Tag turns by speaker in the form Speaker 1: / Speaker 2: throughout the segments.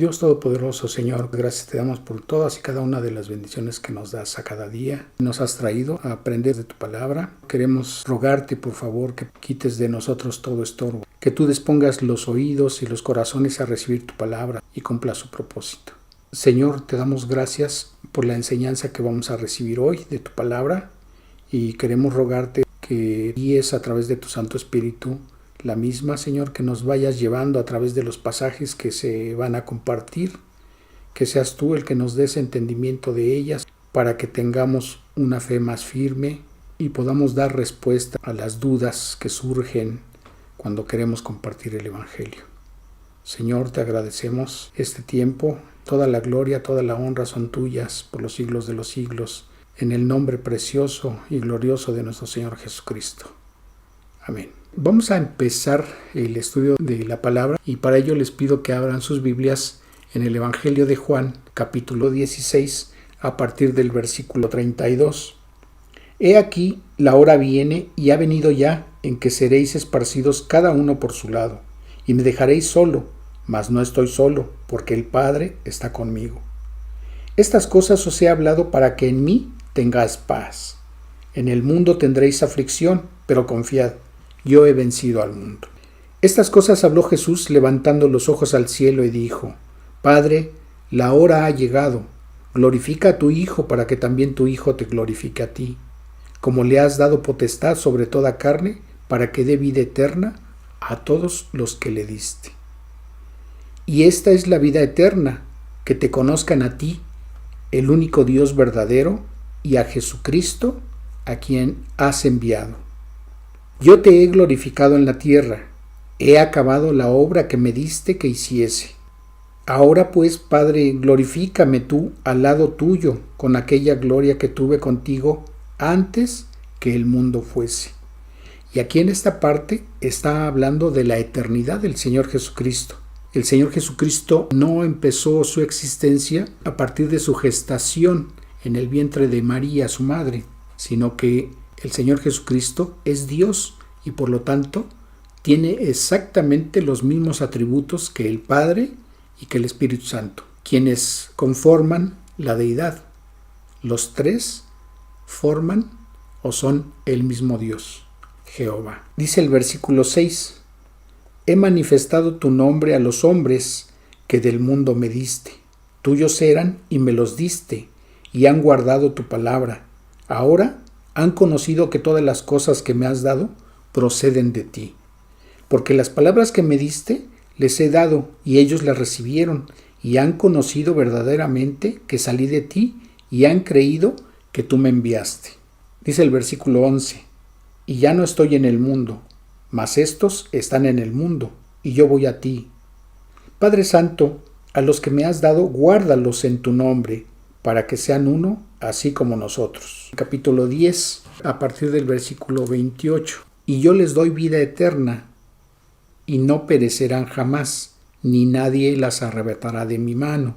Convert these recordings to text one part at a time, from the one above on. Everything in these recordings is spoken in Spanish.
Speaker 1: Dios Todopoderoso, Señor, gracias te damos por todas y cada una de las bendiciones que nos das a cada día. Nos has traído a aprender de tu palabra. Queremos rogarte, por favor, que quites de nosotros todo estorbo, que tú dispongas los oídos y los corazones a recibir tu palabra y cumpla su propósito. Señor, te damos gracias por la enseñanza que vamos a recibir hoy de tu palabra y queremos rogarte que guíes a través de tu Santo Espíritu la misma, Señor, que nos vayas llevando a través de los pasajes que se van a compartir, que seas tú el que nos des entendimiento de ellas para que tengamos una fe más firme y podamos dar respuesta a las dudas que surgen cuando queremos compartir el Evangelio. Señor, te agradecemos este tiempo, toda la gloria, toda la honra son tuyas por los siglos de los siglos, en el nombre precioso y glorioso de nuestro Señor Jesucristo. Amén. Vamos a empezar el estudio de la palabra y para ello les pido que abran sus Biblias en el Evangelio de Juan, capítulo 16, a partir del versículo 32. He aquí, la hora viene y ha venido ya en que seréis esparcidos cada uno por su lado, y me dejaréis solo, mas no estoy solo, porque el Padre está conmigo. Estas cosas os he hablado para que en mí tengáis paz. En el mundo tendréis aflicción, pero confiad, yo he vencido al mundo. Estas cosas habló Jesús levantando los ojos al cielo y dijo: Padre, la hora ha llegado, glorifica a tu Hijo para que también tu Hijo te glorifique a ti, como le has dado potestad sobre toda carne, para que dé vida eterna a todos los que le diste. Y esta es la vida eterna, que te conozcan a ti, el único Dios verdadero, y a Jesucristo, a quien has enviado. Yo te he glorificado en la tierra, he acabado la obra que me diste que hiciese. Ahora pues, Padre, glorifícame tú al lado tuyo con aquella gloria que tuve contigo antes que el mundo fuese. Y aquí en esta parte está hablando de la eternidad del Señor Jesucristo. El Señor Jesucristo no empezó su existencia a partir de su gestación en el vientre de María, su madre, sino que el Señor Jesucristo es Dios y por lo tanto tiene exactamente los mismos atributos que el Padre y que el Espíritu Santo, quienes conforman la deidad. Los tres forman o son el mismo Dios, Jehová. Dice el versículo 6: He manifestado tu nombre a los hombres que del mundo me diste. Tuyos eran y me los diste, y han guardado tu palabra. Ahora han conocido que todas las cosas que me has dado proceden de ti. Porque las palabras que me diste les he dado, y ellos las recibieron, y han conocido verdaderamente que salí de ti, y han creído que tú me enviaste. Dice el versículo 11: Y ya no estoy en el mundo, mas estos están en el mundo, y yo voy a ti. Padre Santo, a los que me has dado, guárdalos en tu nombre, para que sean uno, así como nosotros. Capítulo 10, a partir del versículo 28. Y yo les doy vida eterna, y no perecerán jamás, ni nadie las arrebatará de mi mano.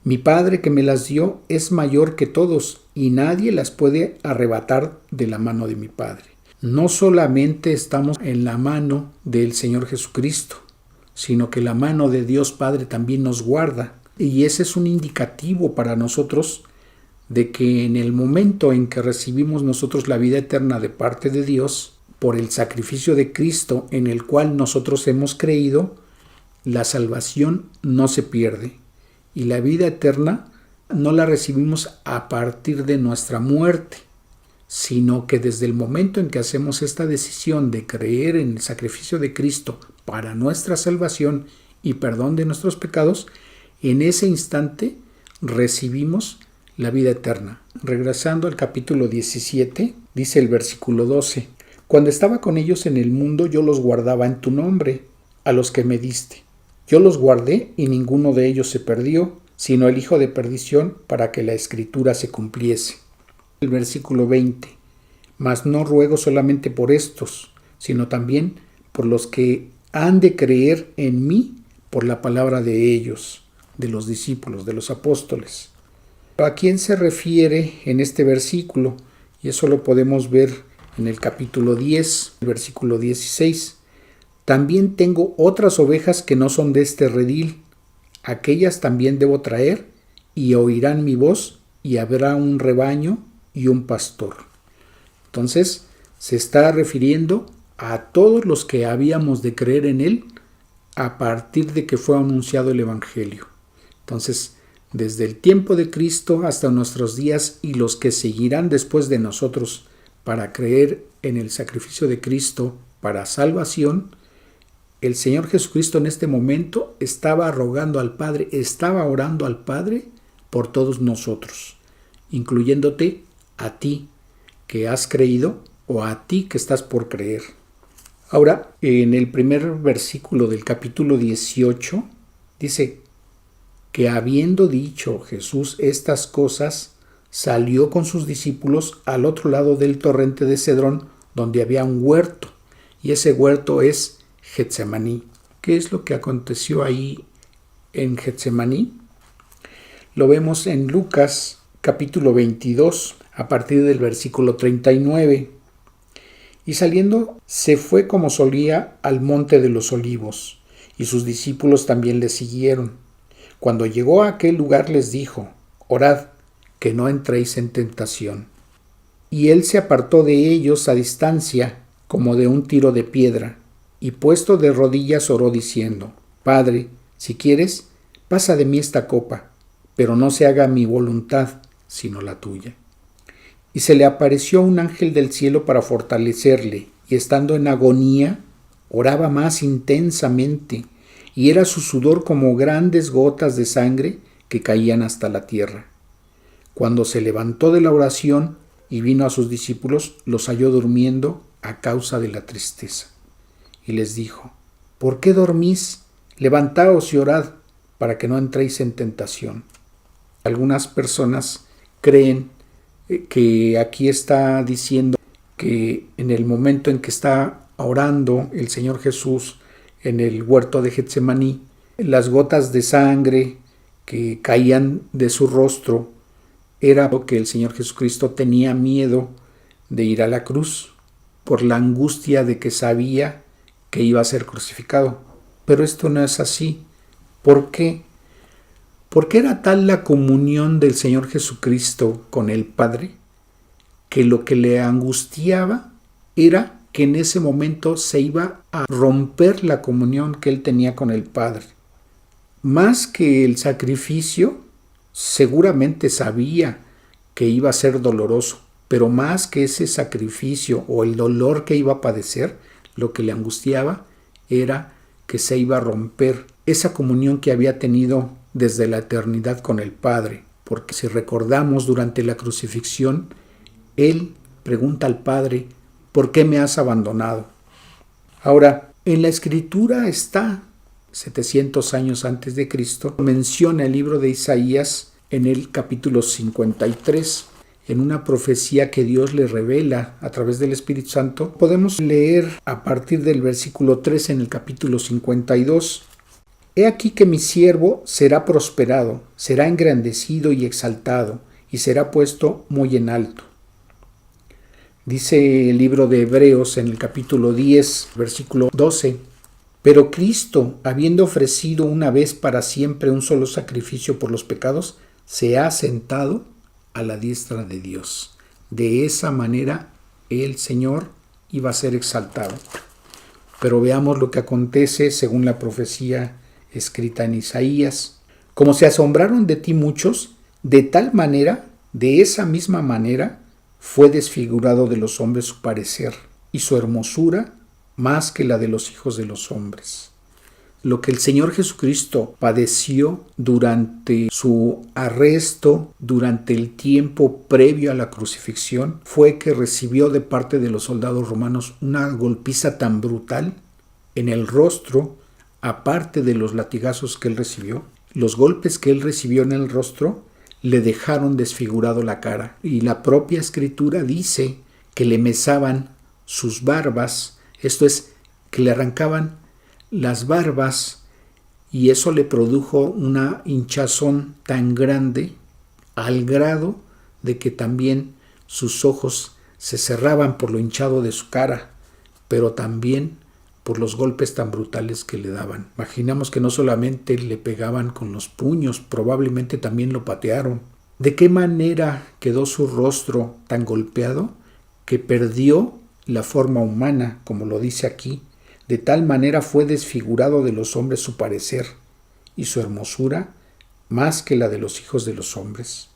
Speaker 1: Mi Padre que me las dio es mayor que todos, y nadie las puede arrebatar de la mano de mi Padre. No solamente estamos en la mano del Señor Jesucristo, sino que la mano de Dios Padre también nos guarda. Y ese es un indicativo para nosotros de que en el momento en que recibimos nosotros la vida eterna de parte de Dios, por el sacrificio de Cristo en el cual nosotros hemos creído, la salvación no se pierde. Y la vida eterna no la recibimos a partir de nuestra muerte, sino que desde el momento en que hacemos esta decisión de creer en el sacrificio de Cristo para nuestra salvación y perdón de nuestros pecados, en ese instante recibimos la vida eterna. Regresando al capítulo 17, dice el versículo 12: Cuando estaba con ellos en el mundo, yo los guardaba en tu nombre, a los que me diste. Yo los guardé y ninguno de ellos se perdió, sino el hijo de perdición, para que la escritura se cumpliese. El versículo 20: Mas no ruego solamente por estos, sino también por los que han de creer en mí por la palabra de ellos, de los discípulos, de los apóstoles. ¿A quién se refiere en este versículo? Y eso lo podemos ver en el capítulo 10, versículo 16. También tengo otras ovejas que no son de este redil. aquellas también debo traer, y oirán mi voz, y habrá un rebaño y un pastor. Entonces, se está refiriendo a todos los que habíamos de creer en Él a partir de que fue anunciado el Evangelio. Entonces, desde el tiempo de Cristo hasta nuestros días y los que seguirán después de nosotros para creer en el sacrificio de Cristo para salvación, el Señor Jesucristo en este momento estaba rogando al Padre, estaba orando al Padre por todos nosotros, incluyéndote a ti que has creído o a ti que estás por creer. Ahora, en el primer versículo del capítulo 18, dice que habiendo dicho Jesús estas cosas, salió con sus discípulos al otro lado del torrente de Cedrón, donde había un huerto, y ese huerto es Getsemaní. ¿Qué es lo que aconteció ahí en Getsemaní? Lo vemos en Lucas capítulo 22, a partir del versículo 39. Y saliendo, se fue como solía al monte de los olivos, y sus discípulos también le siguieron. Cuando llegó a aquel lugar les dijo: orad, que no entréis en tentación. Y él se apartó de ellos a distancia, como de un tiro de piedra, y puesto de rodillas oró diciendo: Padre, si quieres, pasa de mí esta copa, pero no se haga mi voluntad, sino la tuya. Y se le apareció un ángel del cielo para fortalecerle, y estando en agonía, oraba más intensamente, y era su sudor como grandes gotas de sangre que caían hasta la tierra. Cuando se levantó de la oración y vino a sus discípulos, los halló durmiendo a causa de la tristeza. Y les dijo: ¿por qué dormís? Levantaos y orad, para que no entréis en tentación. Algunas personas creen que aquí está diciendo que en el momento en que está orando el Señor Jesús en el huerto de Getsemaní, las gotas de sangre que caían de su rostro era porque el Señor Jesucristo tenía miedo de ir a la cruz por la angustia de que sabía que iba a ser crucificado. Pero esto no es así. ¿Por qué? Porque era tal la comunión del Señor Jesucristo con el Padre que lo que le angustiaba era que en ese momento se iba a romper la comunión que él tenía con el Padre. Más que el sacrificio, seguramente sabía que iba a ser doloroso, pero más que ese sacrificio o el dolor que iba a padecer, lo que le angustiaba era que se iba a romper esa comunión que había tenido desde la eternidad con el Padre. Porque si recordamos, durante la crucifixión, él pregunta al Padre: ¿por qué me has abandonado? Ahora, en la Escritura está, 700 años antes de Cristo, menciona el libro de Isaías en el capítulo 53, en una profecía que Dios le revela a través del Espíritu Santo. Podemos leer a partir del versículo 3 en el capítulo 52. He aquí que mi siervo será prosperado, será engrandecido y exaltado, y será puesto muy en alto. Dice el libro de Hebreos en el capítulo 10, versículo 12: pero Cristo, habiendo ofrecido una vez para siempre un solo sacrificio por los pecados, se ha sentado a la diestra de Dios. De esa manera el Señor iba a ser exaltado. Pero veamos lo que acontece según la profecía escrita en Isaías. Como se asombraron de ti muchos, de tal manera, de esa misma manera, fue desfigurado de los hombres su parecer, y su hermosura más que la de los hijos de los hombres. Lo que el Señor Jesucristo padeció durante su arresto, durante el tiempo previo a la crucifixión, fue que recibió de parte de los soldados romanos una golpiza tan brutal en el rostro, aparte de los latigazos que él recibió. Los golpes que él recibió en el rostro le dejaron desfigurado la cara, y la propia Escritura dice que le mesaban sus barbas, esto es, que le arrancaban las barbas, y eso le produjo una hinchazón tan grande al grado de que también sus ojos se cerraban por lo hinchado de su cara, pero también por los golpes tan brutales que le daban. Imaginamos que no solamente le pegaban con los puños, probablemente también lo patearon. ¿De qué manera quedó su rostro tan golpeado que perdió la forma humana, como lo dice aquí? De tal manera fue desfigurado de los hombres su parecer, y su hermosura más que la de los hijos de los hombres.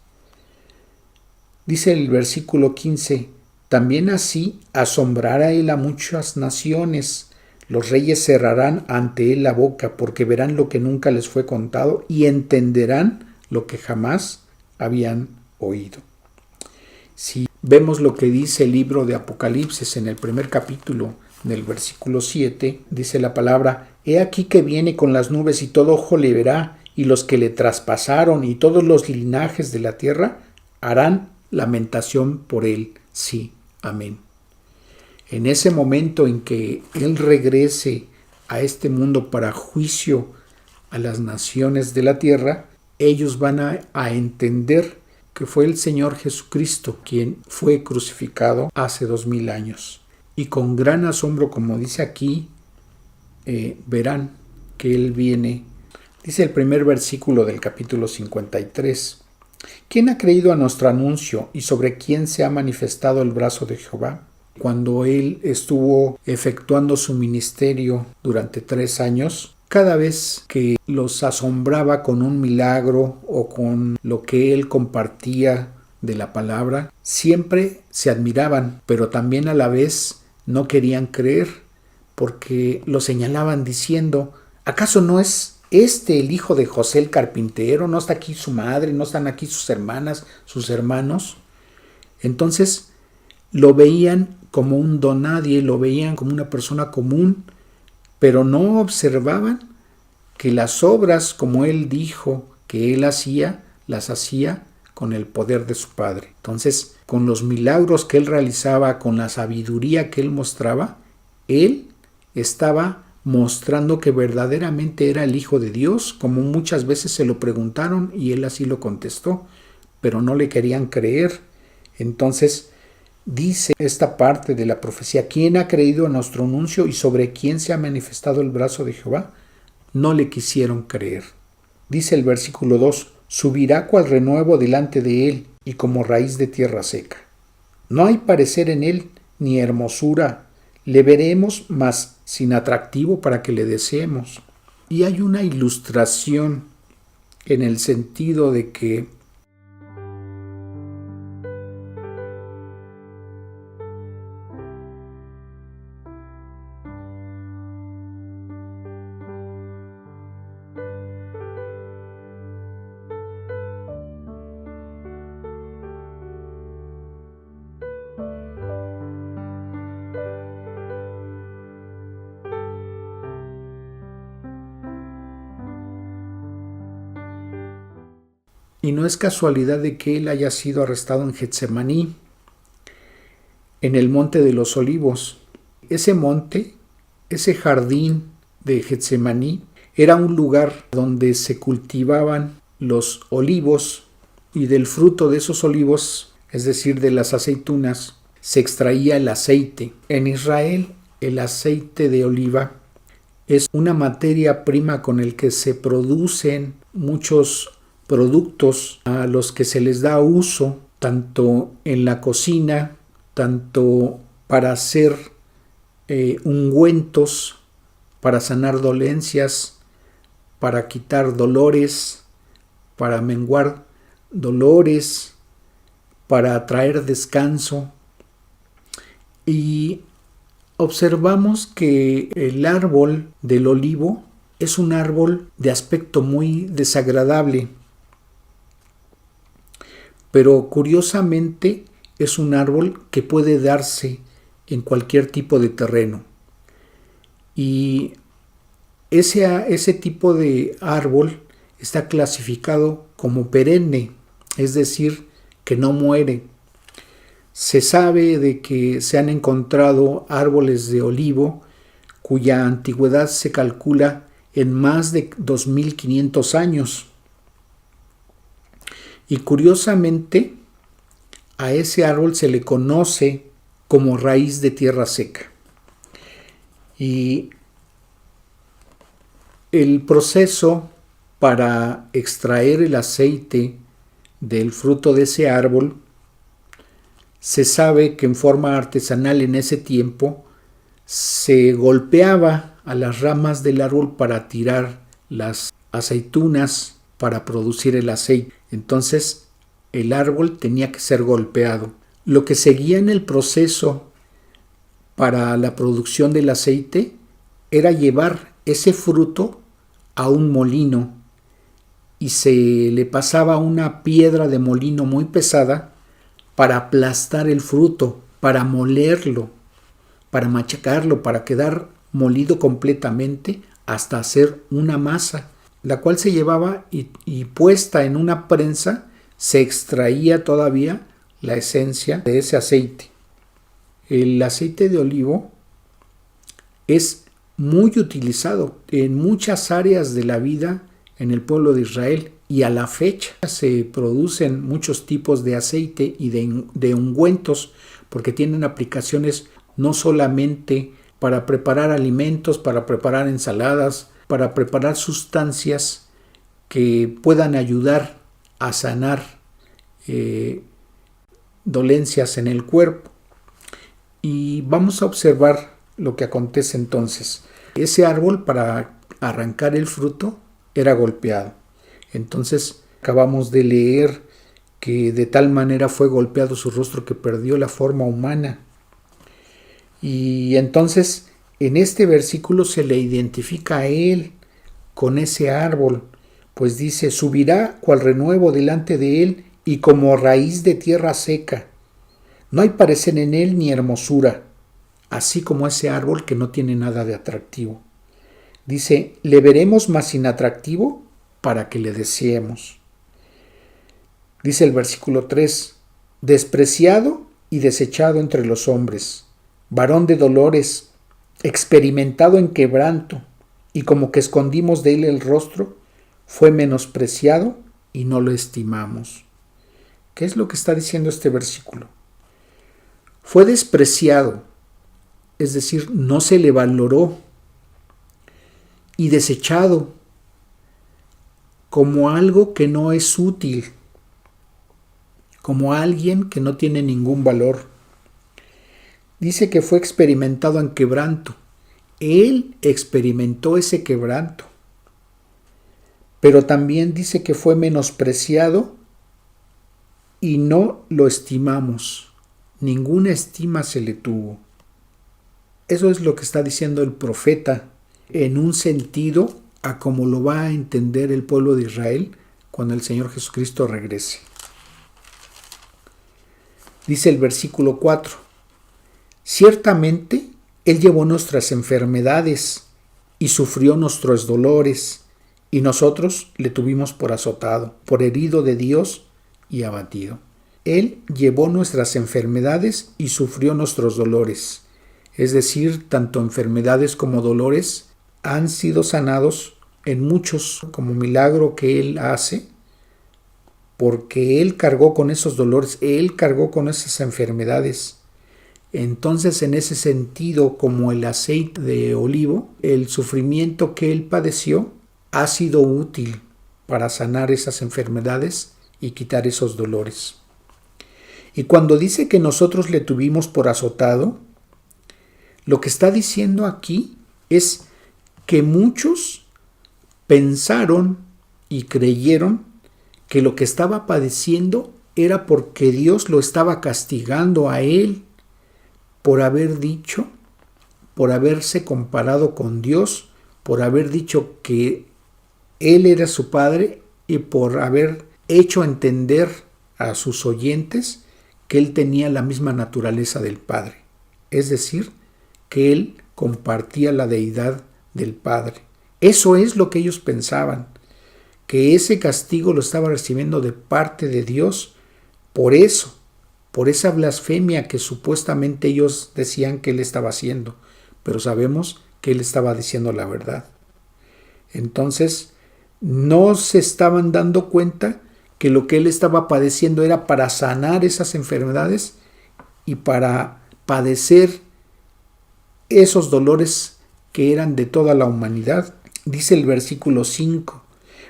Speaker 1: Dice el versículo 15, también así asombrará él a muchas naciones. Los reyes cerrarán ante él la boca, porque verán lo que nunca les fue contado y entenderán lo que jamás habían oído. Si vemos lo que dice el libro de Apocalipsis en el primer capítulo, en el versículo 7, dice la palabra, he aquí que viene con las nubes y todo ojo le verá, y los que le traspasaron y todos los linajes de la tierra harán lamentación por él. Sí, amén. En ese momento en que él regrese a este mundo para juicio a las naciones de la tierra, ellos van a entender que fue el Señor Jesucristo quien fue crucificado hace 2000 años. Y con gran asombro, como dice aquí, verán que Él viene. Dice el primer versículo del capítulo 53. ¿Quién ha creído a nuestro anuncio y sobre quién se ha manifestado el brazo de Jehová? Cuando Él estuvo efectuando su ministerio durante 3 años, cada vez que los asombraba con un milagro o con lo que Él compartía de la palabra, siempre se admiraban, pero también a la vez no querían creer, porque lo señalaban diciendo, ¿acaso no es el hijo de José el carpintero? ¿No está aquí su madre? ¿No están aquí sus hermanas, sus hermanos? Entonces lo veían como un donadie, lo veían como una persona común, pero no observaban que las obras, como él dijo que él hacía, las hacía con el poder de su Padre. Entonces, con los milagros que él realizaba, con la sabiduría que él mostraba, él estaba mostrando que verdaderamente era el Hijo de Dios, como muchas veces se lo preguntaron y él así lo contestó, pero no le querían creer. Entonces, dice esta parte de la profecía, ¿quién ha creído en nuestro anuncio y sobre quién se ha manifestado el brazo de Jehová? No le quisieron creer. Dice el versículo 2, subirá cual renuevo delante de él y como raíz de tierra seca. No hay parecer en él ni hermosura, le veremos, mas sin atractivo para que le deseemos. Y hay una ilustración en el sentido de que y no es casualidad de que él haya sido arrestado en Getsemaní, en el Monte de los Olivos. Ese monte, ese jardín de Getsemaní, era un lugar donde se cultivaban los olivos y del fruto de esos olivos, es decir, de las aceitunas, se extraía el aceite. En Israel, el aceite de oliva es una materia prima con el que se producen muchos productos a los que se les da uso tanto en la cocina, tanto para hacer ungüentos, para sanar dolencias, para quitar dolores, para menguar dolores, para traer descanso. Y observamos que el árbol del olivo es un árbol de aspecto muy desagradable, pero curiosamente es un árbol que puede darse en cualquier tipo de terreno. Y ese tipo de árbol está clasificado como perenne, es decir, que no muere. Se sabe de que se han encontrado árboles de olivo cuya antigüedad se calcula en más de 2500 años. Y curiosamente, a ese árbol se le conoce como raíz de tierra seca. Y El proceso para extraer el aceite del fruto de ese árbol, se sabe que en forma artesanal en ese tiempo se golpeaba a las ramas del árbol para tirar las aceitunas para producir el aceite. Entonces el árbol tenía que ser golpeado. Lo que seguía en el proceso para la producción del aceite era llevar ese fruto a un molino y se le pasaba una piedra de molino muy pesada para aplastar el fruto, para molerlo, para machacarlo, para quedar molido completamente hasta hacer una masa, la cual se llevaba y puesta en una prensa se extraía todavía la esencia de ese aceite. El aceite de olivo es muy utilizado en muchas áreas de la vida en el pueblo de Israel y a la fecha se producen muchos tipos de aceite y de ungüentos porque tienen aplicaciones no solamente para preparar alimentos, para preparar ensaladas, para preparar sustancias que puedan ayudar a sanar dolencias en el cuerpo. Y vamos a observar lo que acontece entonces. Ese árbol, para arrancar el fruto, era golpeado. Entonces acabamos de leer que de tal manera fue golpeado su rostro que perdió la forma humana. Y entonces en este versículo se le identifica a él con ese árbol, pues dice: subirá cual renuevo delante de él y como raíz de tierra seca. No hay parecer en él ni hermosura, así como ese árbol que no tiene nada de atractivo. Dice: le veremos más inatractivo para que le deseemos. Dice el versículo 3: despreciado y desechado entre los hombres, varón de dolores, experimentado en quebranto, y como que escondimos de él el rostro, fue menospreciado y no lo estimamos. ¿Qué es lo que está diciendo este versículo? Fue despreciado, es decir, no se le valoró, y desechado como algo que no es útil, como alguien que no tiene ningún valor. Dice que fue experimentado en quebranto. Él experimentó ese quebranto. Pero también dice que fue menospreciado y no lo estimamos. Ninguna estima se le tuvo. Eso es lo que está diciendo el profeta en un sentido a como lo va a entender el pueblo de Israel cuando el Señor Jesucristo regrese. Dice el versículo 4: ciertamente Él llevó nuestras enfermedades y sufrió nuestros dolores, y nosotros le tuvimos por azotado, por herido de Dios y abatido. Él llevó nuestras enfermedades y sufrió nuestros dolores. Es decir, tanto enfermedades como dolores han sido sanados en muchos como milagro que Él hace, porque Él cargó con esos dolores, Él cargó con esas enfermedades. Entonces, en ese sentido, como el aceite de olivo, el sufrimiento que Él padeció ha sido útil para sanar esas enfermedades y quitar esos dolores. Y cuando dice que nosotros le tuvimos por azotado, lo que está diciendo aquí es que muchos pensaron y creyeron que lo que estaba padeciendo era porque Dios lo estaba castigando a él por haber dicho, por haberse comparado con Dios, por haber dicho que Él era su Padre y por haber hecho entender a sus oyentes que Él tenía la misma naturaleza del Padre. Es decir, que Él compartía la deidad del Padre. Eso es lo que ellos pensaban, que ese castigo lo estaba recibiendo de parte de Dios por eso, por esa blasfemia que supuestamente ellos decían que Él estaba haciendo, pero sabemos que Él estaba diciendo la verdad. Entonces, no se estaban dando cuenta que lo que Él estaba padeciendo era para sanar esas enfermedades y para padecer esos dolores que eran de toda la humanidad Dice el versículo 5,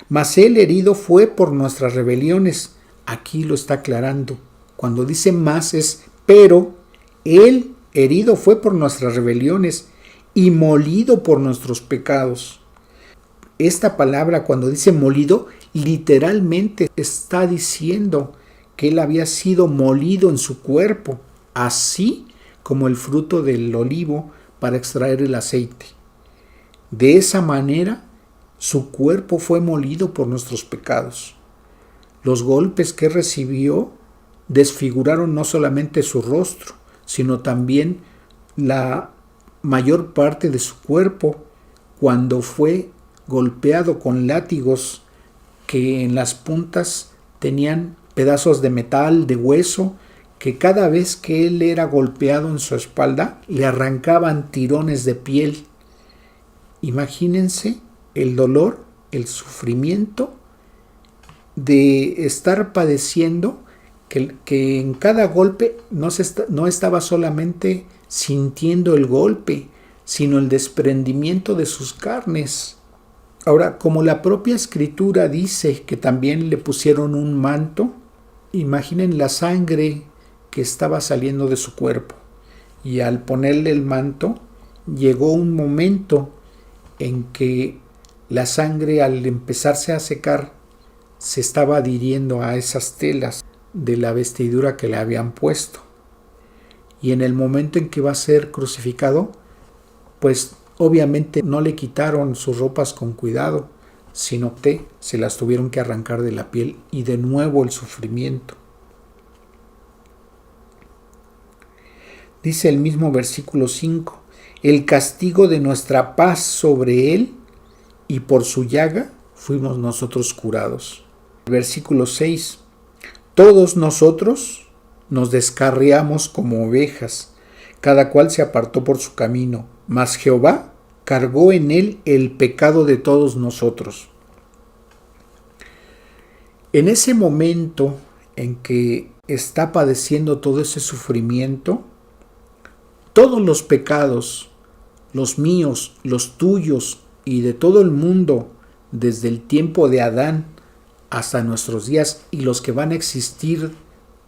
Speaker 1: mas él herido fue por nuestras rebeliones. Aquí lo está aclarando. Cuando dice más es pero, él herido fue por nuestras rebeliones y molido por nuestros pecados. Esta palabra, cuando dice molido, literalmente está diciendo que él había sido molido en su cuerpo, así como el fruto del olivo para extraer el aceite. De esa manera, su cuerpo fue molido por nuestros pecados. Los golpes que recibió desfiguraron no solamente su rostro, sino también la mayor parte de su cuerpo cuando fue golpeado con látigos que en las puntas tenían pedazos de metal, de hueso, que cada vez que él era golpeado en su espalda le arrancaban tirones de piel. Imagínense el dolor, el sufrimiento de estar padeciendo que en cada golpe no estaba solamente sintiendo el golpe, sino el desprendimiento de sus carnes. Ahora, como la propia escritura dice que también le pusieron un manto, imaginen la sangre que estaba saliendo de su cuerpo. Y al ponerle el manto, llegó un momento en que la sangre, al empezarse a secar, se estaba adhiriendo a esas telas de la vestidura que le habían puesto. Y en el momento en que va a ser crucificado, pues obviamente no le quitaron sus ropas con cuidado, sino que se las tuvieron que arrancar de la piel, y de nuevo el sufrimiento. Dice el mismo versículo 5, el castigo de nuestra paz sobre él, y por su llaga fuimos nosotros curados. Versículo 6, todos nosotros nos descarriamos como ovejas, cada cual se apartó por su camino, mas Jehová cargó en él el pecado de todos nosotros. En ese momento en que está padeciendo todo ese sufrimiento, todos los pecados, los míos, los tuyos y de todo el mundo, desde el tiempo de Adán hasta nuestros días y los que van a existir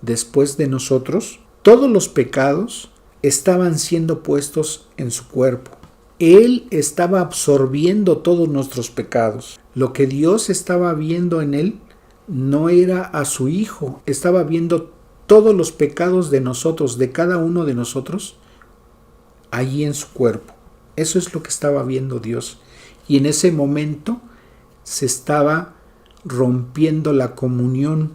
Speaker 1: después de nosotros, todos los pecados estaban siendo puestos en su cuerpo. Él estaba absorbiendo todos nuestros pecados. Lo que Dios estaba viendo en él no era a su Hijo, estaba viendo todos los pecados de nosotros, de cada uno de nosotros, allí en su cuerpo. Eso es lo que estaba viendo Dios. Y en ese momento se estaba rompiendo la comunión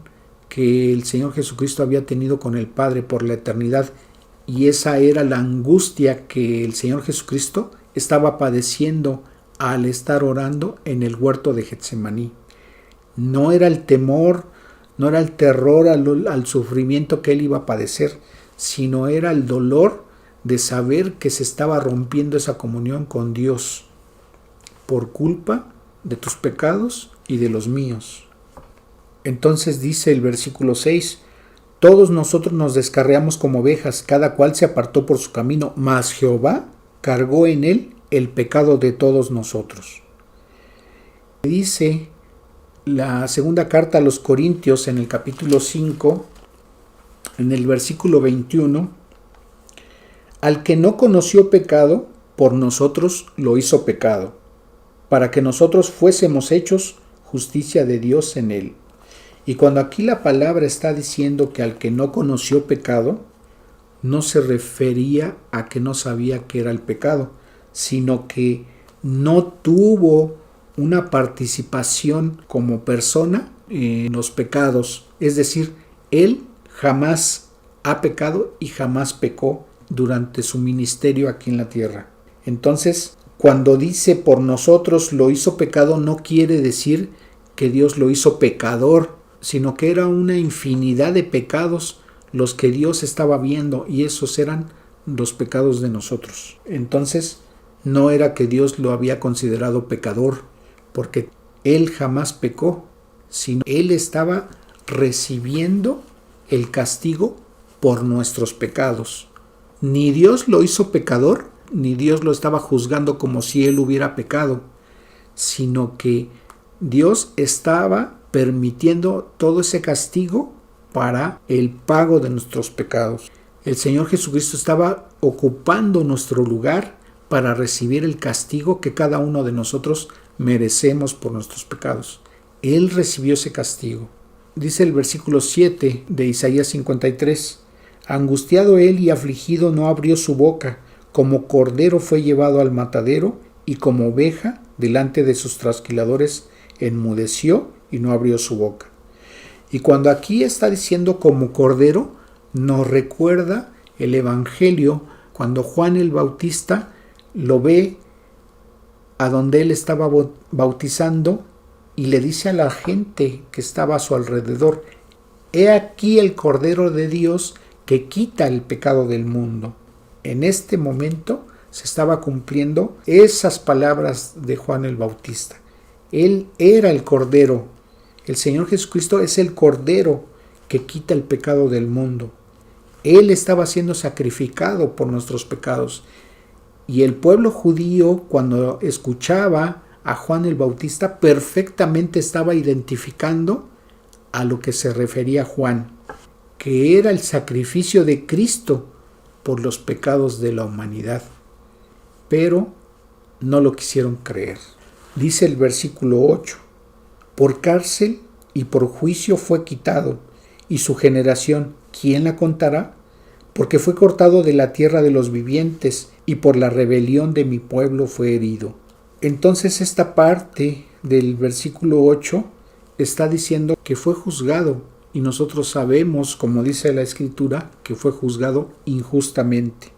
Speaker 1: que el Señor Jesucristo había tenido con el Padre por la eternidad. Y esa era la angustia que el Señor Jesucristo estaba padeciendo al estar orando en el huerto de Getsemaní. No era el temor, no era el terror al sufrimiento que él iba a padecer, sino era el dolor de saber que se estaba rompiendo esa comunión con Dios por culpa de tus pecados y de los míos. Entonces dice el versículo 6, todos nosotros nos descarriamos como ovejas, cada cual se apartó por su camino, mas Jehová cargó en él el pecado de todos nosotros. Dice la segunda carta a los Corintios en el capítulo 5, en el versículo 21, al que no conoció pecado, por nosotros lo hizo pecado, para que nosotros fuésemos hechos justicia de Dios en él. Y cuando aquí la palabra está diciendo que al que no conoció pecado, no se refería a que no sabía qué era el pecado, sino que no tuvo una participación como persona en los pecados. Es decir, él jamás ha pecado y jamás pecó durante su ministerio aquí en la tierra. Entonces, cuando dice por nosotros lo hizo pecado, no quiere decir que Dios lo hizo pecador, sino que era una infinidad de pecados los que Dios estaba viendo, y esos eran los pecados de nosotros. Entonces, no era que Dios lo había considerado pecador, porque él jamás pecó, sino él estaba recibiendo el castigo por nuestros pecados. Ni Dios lo hizo pecador, ni Dios lo estaba juzgando como si él hubiera pecado, sino que Dios estaba permitiendo todo ese castigo para el pago de nuestros pecados. El Señor Jesucristo estaba ocupando nuestro lugar para recibir el castigo que cada uno de nosotros merecemos por nuestros pecados. Él recibió ese castigo. Dice el versículo 7 de Isaías 53, angustiado él y afligido no abrió su boca, como cordero fue llevado al matadero, y como oveja delante de sus trasquiladores enmudeció y no abrió su boca. Y cuando aquí está diciendo como cordero, nos recuerda el Evangelio cuando Juan el Bautista lo ve a donde él estaba bautizando y le dice a la gente que estaba a su alrededor, he aquí el Cordero de Dios que quita el pecado del mundo. En este momento se estaba cumpliendo esas palabras de Juan el Bautista. Él era el Cordero. El Señor Jesucristo es el Cordero que quita el pecado del mundo. Él estaba siendo sacrificado por nuestros pecados. Y el pueblo judío, cuando escuchaba a Juan el Bautista, perfectamente estaba identificando a lo que se refería Juan, que era el sacrificio de Cristo por los pecados de la humanidad. Pero no lo quisieron creer. Dice el versículo 8, por cárcel y por juicio fue quitado, y su generación, ¿quién la contará? Porque fue cortado de la tierra de los vivientes, y por la rebelión de mi pueblo fue herido. Entonces esta parte del versículo 8 está diciendo que fue juzgado, y nosotros sabemos, como dice la Escritura, que fue juzgado injustamente.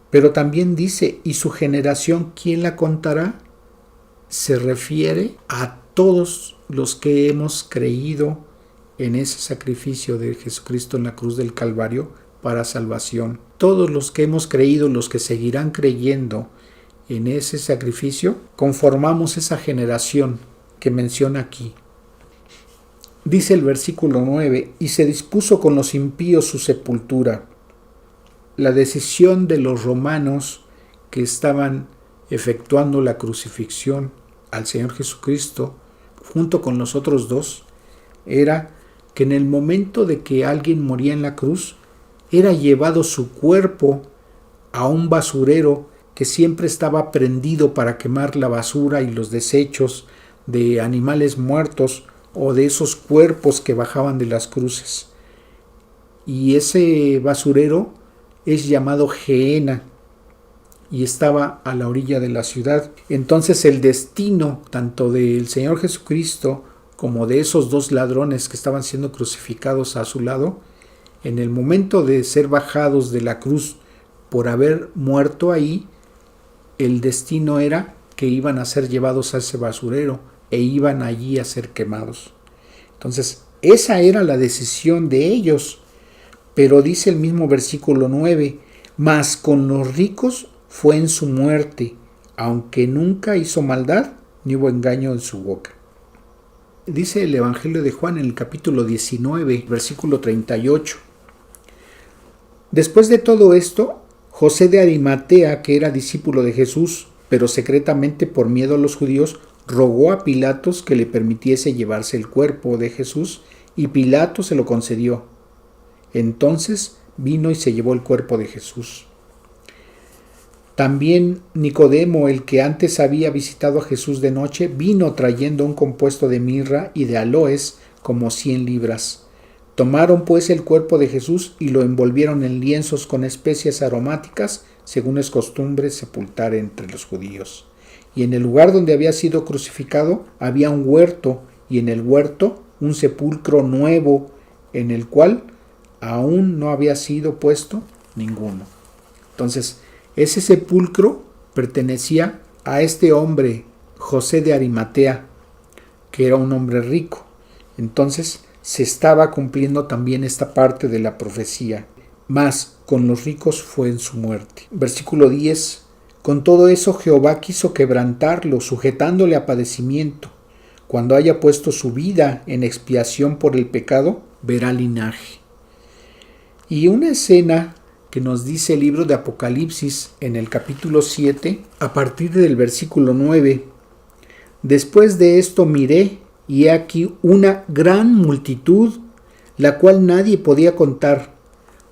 Speaker 1: Pero también dice, y su generación, ¿quién la contará? Se refiere a todos los que hemos creído en ese sacrificio de Jesucristo en la cruz del Calvario para salvación. Todos los que hemos creído, los que seguirán creyendo en ese sacrificio, conformamos esa generación que menciona aquí. Dice el versículo 9, y se dispuso con los impíos su sepultura. La decisión de los romanos que estaban efectuando la crucifixión al Señor Jesucristo, junto con los otros dos, era que en el momento de que alguien moría en la cruz, era llevado su cuerpo a un basurero que siempre estaba prendido para quemar la basura y los desechos de animales muertos o de esos cuerpos que bajaban de las cruces. Y ese basurero es llamado Gehenna y estaba a la orilla de la ciudad. Entonces el destino tanto del Señor Jesucristo como de esos dos ladrones que estaban siendo crucificados a su lado, en el momento de ser bajados de la cruz por haber muerto ahí, el destino era que iban a ser llevados a ese basurero e iban allí a ser quemados. Entonces, esa era la decisión de ellos. Pero dice el mismo versículo 9, mas con los ricos fue en su muerte, aunque nunca hizo maldad, ni hubo engaño en su boca. Dice el Evangelio de Juan en el capítulo 19, versículo 38. Después de todo esto, José de Arimatea, que era discípulo de Jesús, pero secretamente por miedo a los judíos, rogó a Pilatos que le permitiese llevarse el cuerpo de Jesús, y Pilato se lo concedió. Entonces vino y se llevó el cuerpo de Jesús. También Nicodemo, el que antes había visitado a Jesús de noche, vino trayendo un compuesto de mirra y de aloes, como 100 libras. Tomaron pues el cuerpo de Jesús y lo envolvieron en lienzos con especias aromáticas, según es costumbre sepultar entre los judíos. Y en el lugar donde había sido crucificado había un huerto, y en el huerto un sepulcro nuevo, en el cual aún no había sido puesto ninguno. Entonces, ese sepulcro pertenecía a este hombre, José de Arimatea, que era un hombre rico. Entonces, se estaba cumpliendo también esta parte de la profecía. Mas con los ricos fue en su muerte. Versículo 10. Con todo eso Jehová quiso quebrantarlo, sujetándole a padecimiento. Cuando haya puesto su vida en expiación por el pecado, verá linaje. Y una escena que nos dice el libro de Apocalipsis en el capítulo 7, a partir del versículo 9. Después de esto miré, y he aquí una gran multitud, la cual nadie podía contar,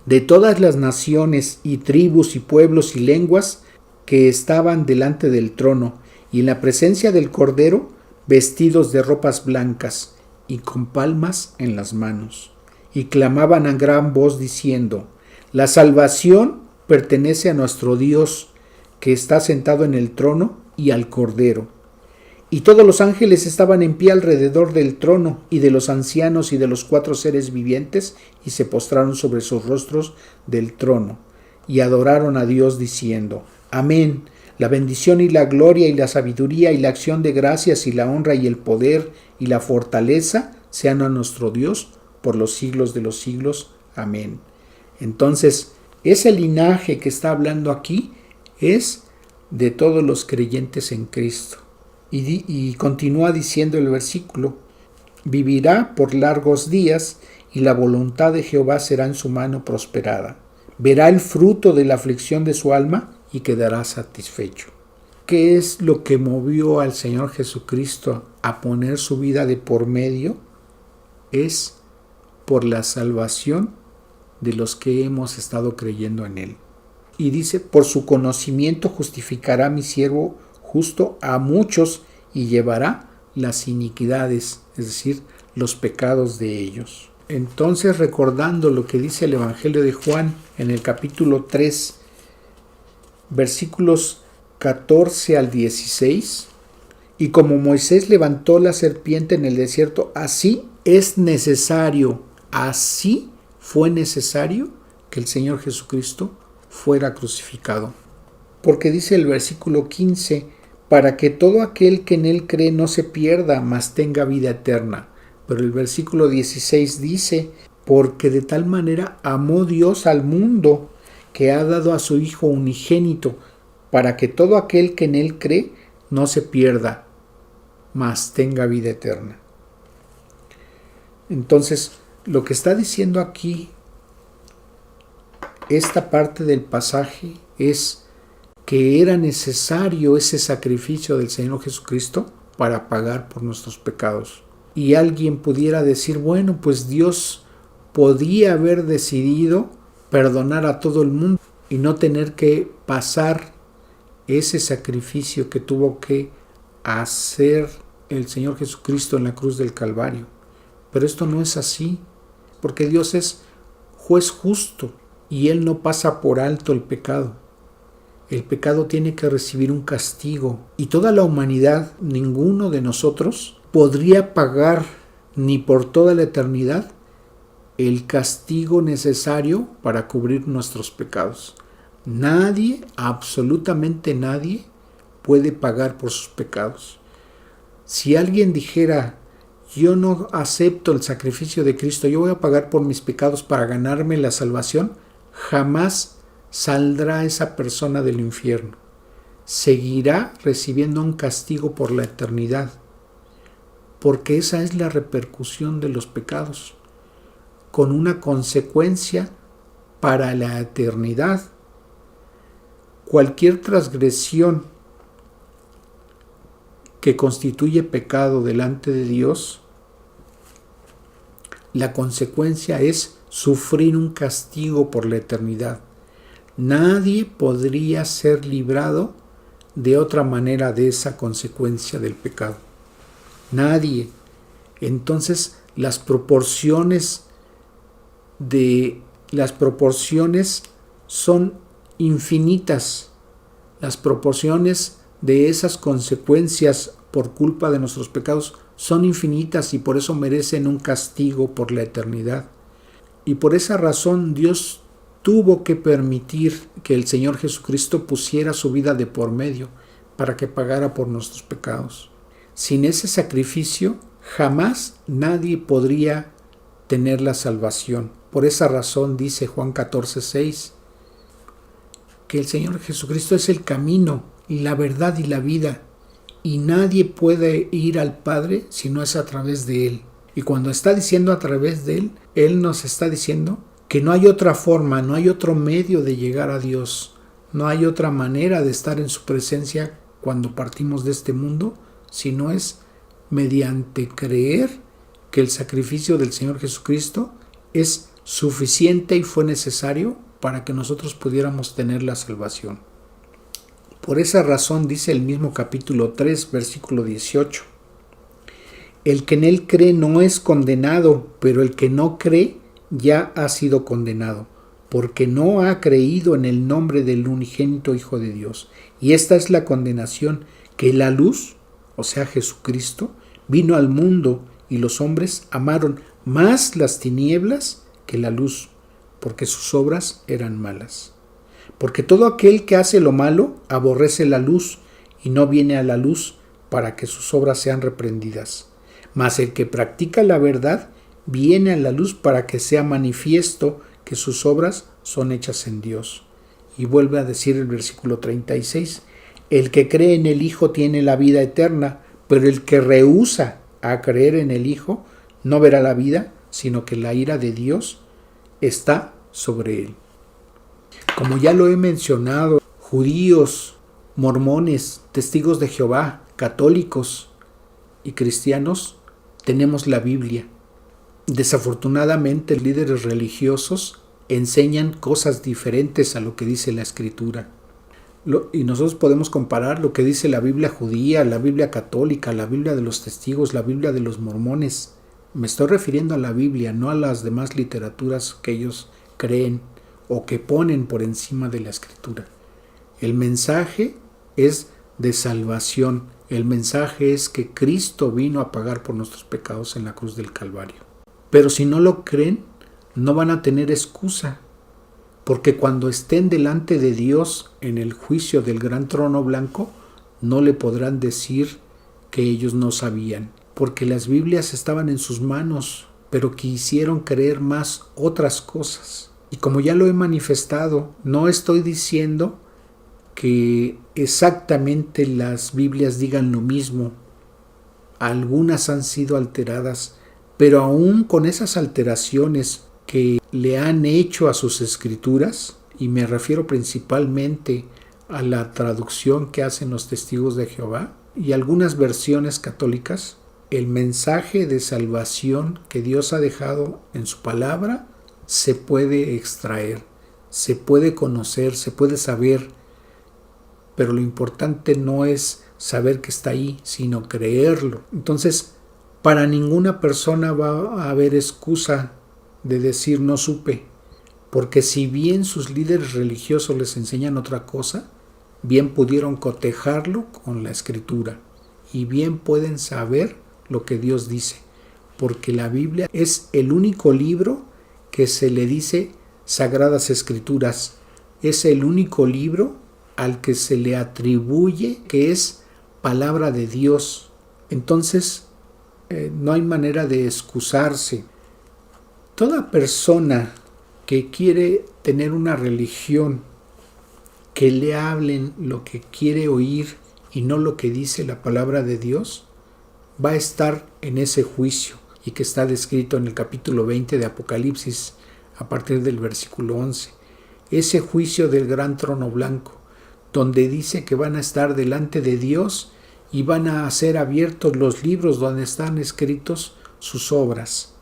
Speaker 1: de todas las naciones y tribus y pueblos y lenguas que estaban delante del trono, y en la presencia del Cordero, vestidos de ropas blancas, y con palmas en las manos. Y clamaban a gran voz diciendo: la salvación pertenece a nuestro Dios, que está sentado en el trono, y al Cordero. Y todos los ángeles estaban en pie alrededor del trono, y de los ancianos y de los 4 seres vivientes, y se postraron sobre sus rostros del trono, y adoraron a Dios diciendo: Amén. La bendición y la gloria y la sabiduría y la acción de gracias y la honra y el poder y la fortaleza sean a nuestro Dios por los siglos de los siglos. Amén. Entonces, ese linaje que está hablando aquí es de todos los creyentes en Cristo. Y continúa diciendo el versículo: vivirá por largos días, y la voluntad de Jehová será en su mano prosperada. Verá el fruto de la aflicción de su alma y quedará satisfecho. ¿Qué es lo que movió al Señor Jesucristo a poner su vida de por medio? Es por la salvación de los que hemos estado creyendo en Él. Y dice: por su conocimiento justificará mi siervo justo a muchos, y llevará las iniquidades, es decir, los pecados de ellos. Entonces, recordando lo que dice el Evangelio de Juan en el capítulo 3, versículos 14 al 16, y como Moisés levantó la serpiente en el desierto, así fue necesario que el Señor Jesucristo fuera crucificado. Porque dice el versículo 15: para que todo aquel que en él cree no se pierda, mas tenga vida eterna. Pero el versículo 16 dice: porque de tal manera amó Dios al mundo, que ha dado a su Hijo unigénito, para que todo aquel que en él cree no se pierda, mas tenga vida eterna. Entonces, lo que está diciendo aquí, esta parte del pasaje, es que era necesario ese sacrificio del Señor Jesucristo para pagar por nuestros pecados. Y alguien pudiera decir: bueno, pues Dios podía haber decidido perdonar a todo el mundo y no tener que pasar ese sacrificio que tuvo que hacer el Señor Jesucristo en la cruz del Calvario. Pero esto no es así, porque Dios es juez justo y Él no pasa por alto el pecado. El pecado tiene que recibir un castigo, y toda la humanidad, ninguno de nosotros podría pagar ni por toda la eternidad el castigo necesario para cubrir nuestros pecados. Nadie, absolutamente nadie, puede pagar por sus pecados. Si alguien dijera: yo no acepto el sacrificio de Cristo, yo voy a pagar por mis pecados para ganarme la salvación, jamás saldrá esa persona del infierno. Seguirá recibiendo un castigo por la eternidad, porque esa es la repercusión de los pecados, con una consecuencia para la eternidad. Cualquier transgresión que constituye pecado delante de Dios, la consecuencia es sufrir un castigo por la eternidad. Nadie podría ser librado de otra manera de esa consecuencia del pecado. Nadie. Entonces, las proporciones son infinitas. Las proporciones de esas consecuencias por culpa de nuestros pecados son infinitas, y por eso merecen un castigo por la eternidad. Y por esa razón Dios tuvo que permitir que el Señor Jesucristo pusiera su vida de por medio para que pagara por nuestros pecados. Sin ese sacrificio, jamás nadie podría tener la salvación. Por esa razón dice Juan 14:6, que el Señor Jesucristo es el camino, y la verdad y la vida, y nadie puede ir al Padre si no es a través de Él. Y cuando está diciendo a través de Él, Él nos está diciendo que no hay otra forma, no hay otro medio de llegar a Dios, no hay otra manera de estar en su presencia cuando partimos de este mundo, sino es mediante creer que el sacrificio del Señor Jesucristo es suficiente y fue necesario para que nosotros pudiéramos tener la salvación. Por esa razón dice el mismo capítulo 3, versículo 18: el que en él cree no es condenado, pero el que no cree ya ha sido condenado, porque no ha creído en el nombre del unigénito Hijo de Dios. Y esta es la condenación, que la luz, o sea Jesucristo, vino al mundo y los hombres amaron más las tinieblas que la luz, porque sus obras eran malas. Porque todo aquel que hace lo malo aborrece la luz y no viene a la luz para que sus obras sean reprendidas. Mas el que practica la verdad viene a la luz para que sea manifiesto que sus obras son hechas en Dios. Y vuelve a decir el versículo 36: el que cree en el Hijo tiene la vida eterna, pero el que rehúsa a creer en el Hijo no verá la vida, sino que la ira de Dios está sobre él. Como ya lo he mencionado, judíos, mormones, testigos de Jehová, católicos y cristianos, tenemos la Biblia. Desafortunadamente, líderes religiosos enseñan cosas diferentes a lo que dice la Escritura. Y nosotros podemos comparar lo que dice la Biblia judía, la Biblia católica, la Biblia de los testigos, la Biblia de los mormones. Me estoy refiriendo a la Biblia, no a las demás literaturas que ellos creen o que ponen por encima de la Escritura. El mensaje es de salvación. El mensaje es que Cristo vino a pagar por nuestros pecados en la cruz del Calvario. Pero si no lo creen, no van a tener excusa, porque cuando estén delante de Dios en el juicio del gran trono blanco, no le podrán decir que ellos no sabían, porque las Biblias estaban en sus manos, pero quisieron creer más otras cosas. Y como ya lo he manifestado, no estoy diciendo que exactamente las Biblias digan lo mismo. Algunas han sido alteradas, pero aún con esas alteraciones que le han hecho a sus escrituras, y me refiero principalmente a la traducción que hacen los testigos de Jehová y algunas versiones católicas, el mensaje de salvación que Dios ha dejado en su palabra se puede extraer, se puede conocer, se puede saber, pero lo importante no es saber que está ahí, sino creerlo. Entonces, para ninguna persona va a haber excusa de decir no supe, porque si bien sus líderes religiosos les enseñan otra cosa, bien pudieron cotejarlo con la Escritura y bien pueden saber lo que Dios dice, porque la Biblia es el único libro que se le dice Sagradas Escrituras, es el único libro al que se le atribuye que es palabra de Dios. Entonces, no hay manera de excusarse. Toda persona que quiere tener una religión, que le hablen lo que quiere oír y no lo que dice la palabra de Dios, va a estar en ese juicio, y que está descrito en el capítulo 20 de Apocalipsis a partir del versículo 11. Ese juicio del gran trono blanco, donde dice que van a estar delante de Dios y van a ser abiertos los libros donde están escritos sus obras,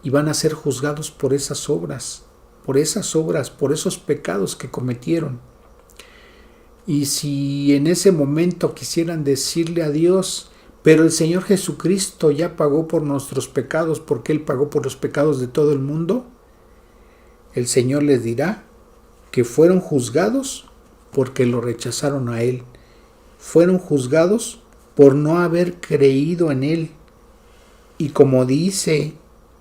Speaker 1: y van a ser juzgados por esas obras, por esos pecados que cometieron. Y si en ese momento quisieran decirle a Dios: pero el Señor Jesucristo ya pagó por nuestros pecados, porque Él pagó por los pecados de todo el mundo, el Señor les dirá que fueron juzgados porque lo rechazaron a Él. Fueron juzgados por no haber creído en Él. Y como dice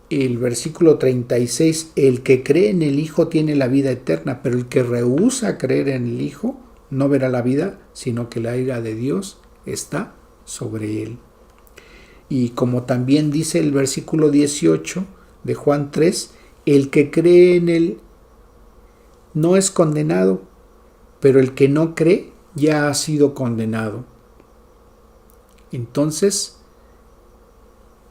Speaker 1: el versículo 36, el que cree en el Hijo tiene la vida eterna, pero el que rehúsa creer en el Hijo no verá la vida, sino que la ira de Dios está sobre él. Y como también dice el versículo 18 de Juan 3, el que cree en él no es condenado, pero el que no cree ya ha sido condenado. Entonces,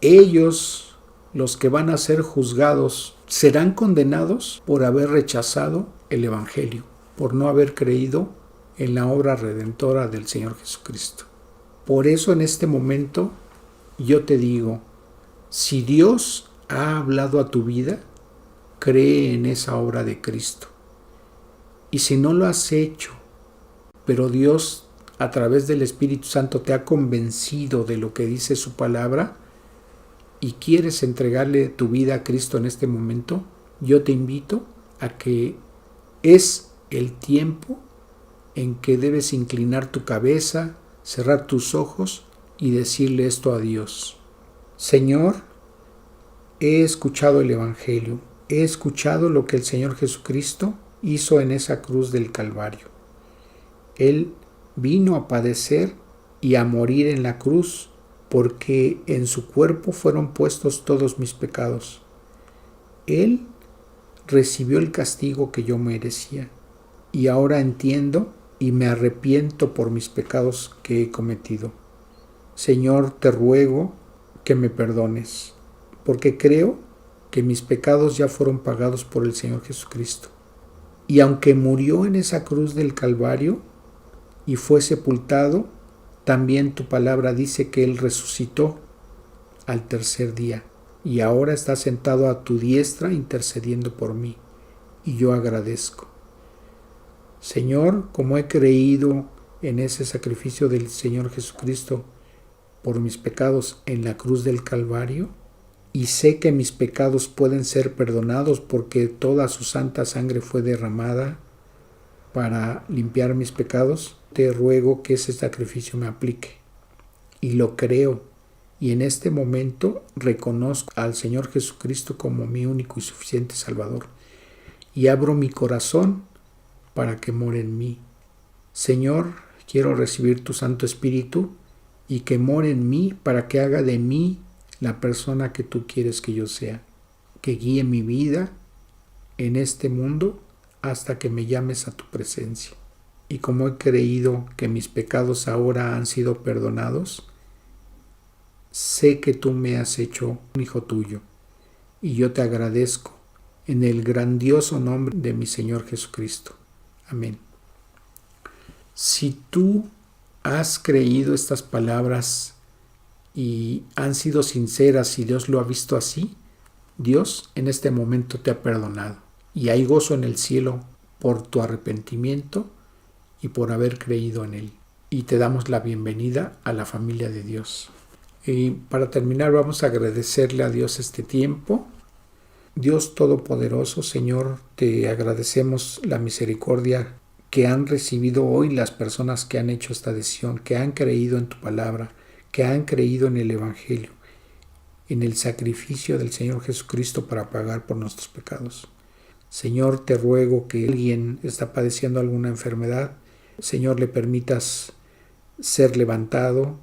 Speaker 1: ellos, los que van a ser juzgados serán condenados por haber rechazado el Evangelio, por no haber creído en la obra redentora del Señor Jesucristo. Por eso en este momento yo te digo, si Dios ha hablado a tu vida, cree en esa obra de Cristo. Y si no lo has hecho, pero Dios a través del Espíritu Santo te ha convencido de lo que dice su palabra y quieres entregarle tu vida a Cristo en este momento, yo te invito a que es el tiempo en que debes inclinar tu cabeza, cerrar tus ojos y decirle esto a Dios. Señor, he escuchado el Evangelio, he escuchado lo que el Señor Jesucristo hizo en esa cruz del Calvario. Él vino a padecer y a morir en la cruz porque en su cuerpo fueron puestos todos mis pecados. Él recibió el castigo que yo merecía y ahora entiendo y me arrepiento por mis pecados que he cometido. Señor, te ruego que me perdones, porque creo que mis pecados ya fueron pagados por el Señor Jesucristo. Y aunque murió en esa cruz del Calvario y fue sepultado, también tu palabra dice que Él resucitó al tercer día y ahora está sentado a tu diestra intercediendo por mí. Y yo agradezco. Señor, como he creído en ese sacrificio del Señor Jesucristo por mis pecados en la cruz del Calvario, y sé que mis pecados pueden ser perdonados porque toda su santa sangre fue derramada para limpiar mis pecados, te ruego que ese sacrificio me aplique. Y lo creo, y en este momento reconozco al Señor Jesucristo como mi único y suficiente Salvador, y abro mi corazón para que more en mí. Señor, quiero recibir tu Santo Espíritu y que more en mí para que haga de mí la persona que tú quieres que yo sea, que guíe mi vida en este mundo hasta que me llames a tu presencia. Y como he creído que mis pecados ahora han sido perdonados, sé que tú me has hecho un hijo tuyo, y yo te agradezco en el grandioso nombre de mi Señor Jesucristo. Amén. Si tú has creído estas palabras y han sido sinceras y Dios lo ha visto así, Dios en este momento te ha perdonado y hay gozo en el cielo por tu arrepentimiento y por haber creído en Él. Y te damos la bienvenida a la familia de Dios. Y para terminar vamos a agradecerle a Dios este tiempo. Dios Todopoderoso, Señor, te agradecemos la misericordia que han recibido hoy las personas que han hecho esta decisión, que han creído en tu palabra, que han creído en el Evangelio, en el sacrificio del Señor Jesucristo para pagar por nuestros pecados. Señor, te ruego que alguien está padeciendo alguna enfermedad, Señor, le permitas ser levantado,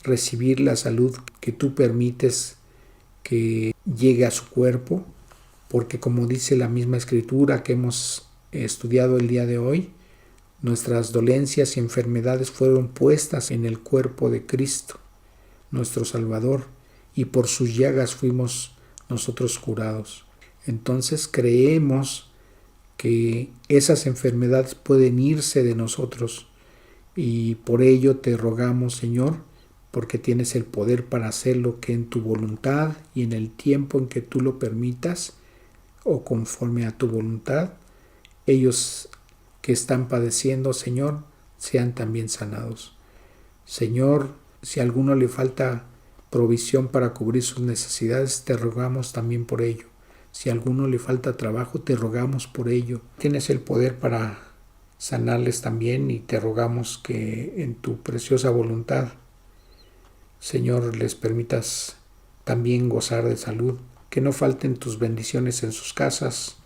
Speaker 1: recibir la salud que tú permites que llegue a su cuerpo, porque como dice la misma Escritura que hemos estudiado el día de hoy, nuestras dolencias y enfermedades fueron puestas en el cuerpo de Cristo, nuestro Salvador, y por sus llagas fuimos nosotros curados. Entonces creemos que esas enfermedades pueden irse de nosotros y por ello te rogamos, Señor, porque tienes el poder para hacerlo, que en tu voluntad y en el tiempo en que tú lo permitas o conforme a tu voluntad, ellos que están padeciendo, Señor, sean también sanados. Señor, si a alguno le falta provisión para cubrir sus necesidades, te rogamos también por ello. Si a alguno le falta trabajo, te rogamos por ello. Tienes el poder para sanarles también y te rogamos que en tu preciosa voluntad, Señor, les permitas también gozar de salud, que no falten tus bendiciones en sus casas,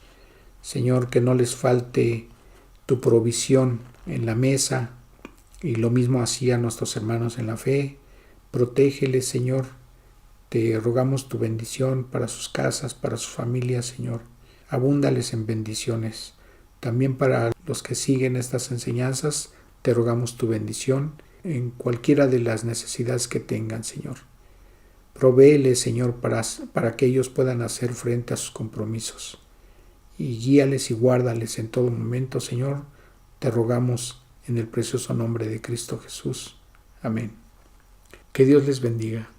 Speaker 1: Señor, que no les falte tu provisión en la mesa, y lo mismo así a nuestros hermanos en la fe. Protégeles, Señor, te rogamos tu bendición para sus casas, para sus familias, Señor. Abúndales en bendiciones. También para los que siguen estas enseñanzas, te rogamos tu bendición en cualquiera de las necesidades que tengan, Señor. Provéeles, Señor, para que ellos puedan hacer frente a sus compromisos. Y guíales y guárdales en todo momento, Señor. Te rogamos en el precioso nombre de Cristo Jesús. Amén. Que Dios les bendiga.